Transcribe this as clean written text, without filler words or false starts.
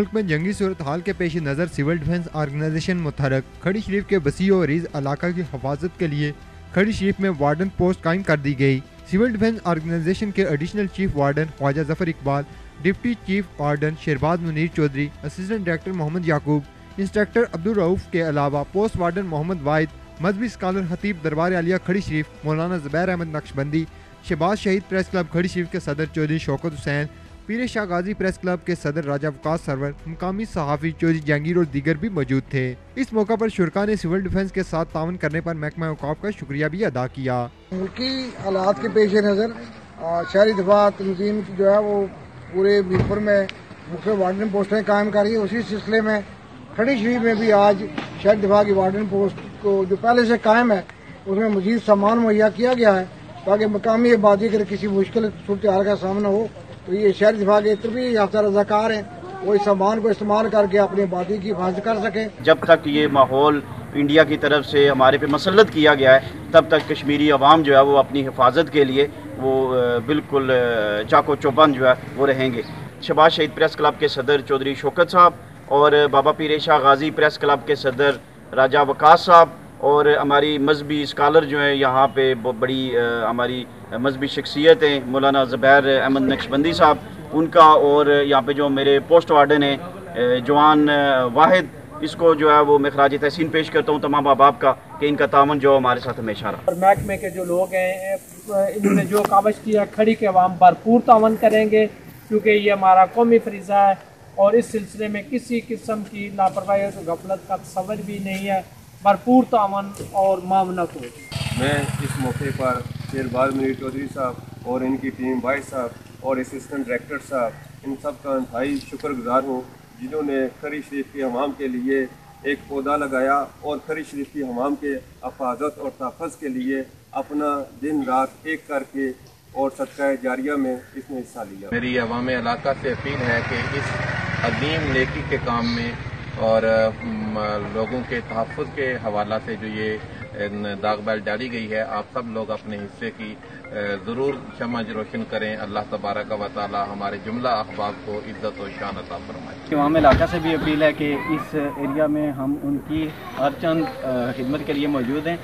ملک میں جنگی صورتحال کے پیش نظر سول ڈیفنس آرگنائزیشن متحرک کھڑی شریف کے وسیع و عریض علاقہ کی حفاظت کے لیے کھڑی شریف میں وارڈن پوسٹ قائم کر دی گئی۔ سول ڈیفنس آرگنائزیشن کے additional chief warden Khawaja Zafar Iqbal, deputy chief warden Shehrbaz Munir Chaudhry, assistant director Muhammad Yaqoob, instructor Abdul Rauf کے علاوہ پوسٹ وارڈن محمد واحد، مذہبی اسکالر خطیب دربار عالیہ کھڑی شریف مولانا زبیر احمد نقشبندی، شہباز شہید پریس کلب کھڑی شریف کے صدر چودھری شوکت حسین، پیر شاہ غازی پریس کلب کے صدر راجہ وقاص سرور، مقامی صحافی چودھری جہانگیر اور دیگر بھی موجود تھے۔ اس موقع پر شرکاء نے سول ڈیفنس کے ساتھ تعاون کرنے پر محکمہ اوقاف کا شکریہ بھی ادا کیا۔ ملکی حالات کے پیش نظر شہری دفاع تنظیم جو ہے وہ پورے میرپور میں مختلف وارڈن پوسٹیں قائم کر رہی ہے۔ اسی سلسلے میں کھڑی شریف میں بھی آج شہری دفاع کی وارڈن پوسٹ کو جو پہلے سے قائم ہے اس میں مزید سامان مہیا کیا گیا ہے تاکہ مقامی آبادی اگر کسی مشکل صورتحال کا سامنا ہو تو یہ شہری دفاع کے تربیت یافتہ رضاکار ہیں، وہ اس سامان کو استعمال کر کے اپنی آبادی کی حفاظت کر سکیں۔ جب تک یہ ماحول انڈیا کی طرف سے ہمارے پہ مسلط کیا گیا ہے تب تک کشمیری عوام جو ہے وہ اپنی حفاظت کے لیے وہ بالکل چاقو چوبند جو ہے وہ رہیں گے۔ شہباز شہید پریس کلب کے صدر چودھری شوکت صاحب اور بابا پیر شاہ غازی پریس کلب کے صدر راجہ وقاص صاحب اور ہماری مذہبی اسکالر جو ہیں یہاں پہ بڑی ہماری مذہبی شخصیت ہیں مولانا زبیر احمد نقشبندی صاحب، ان کا اور یہاں پہ جو میرے پوسٹ وارڈن ہیں جوان واحد، اس کو جو ہے وہ میں خراج تحسین پیش کرتا ہوں تمام احباب کا کہ ان کا تعاون جو ہمارے ساتھ ہمیشہ رہا۔ اور محکمے کے جو لوگ ہیں انہوں نے جو کاوش کیا کھڑی کے عوام بھرپور تعاون کریں گے کیونکہ یہ ہمارا قومی فریضہ ہے اور اس سلسلے میں کسی قسم کی لاپرواہی اور غفلت کا تصور بھی نہیں ہے، بھرپور تعاون اور معاونت ہو۔ میں اس موقع پر شہباز منیر چودھری صاحب اور ان کی ٹیم واحد صاحب اور اسسٹنٹ ڈائریکٹر صاحب ان سب کا انتہائی شکر گزار ہوں جنہوں نے کھڑی شریف کے عوام کے لیے ایک پودا لگایا اور کھڑی شریف کی عوام کے حفاظت اور تحفظ کے لیے اپنا دن رات ایک کر کے اور صدقہ جاریہ میں اس نے حصہ لیا۔ میری عوام علاقہ سے اپیل ہے کہ اس عظیم نیکی کے کام میں اور لوگوں کے تحفظ کے حوالہ سے جو یہ داغ بیل ڈالی گئی ہے، آپ سب لوگ اپنے حصے کی ضرور شمع روشن کریں۔ اللہ تبارک و تعالی ہمارے جملہ احباب کو عزت و شان عطا فرمائے۔ عوام علاقہ سے بھی اپیل ہے کہ اس ایریا میں ہم ان کی ہر چند خدمت کے لیے موجود ہیں۔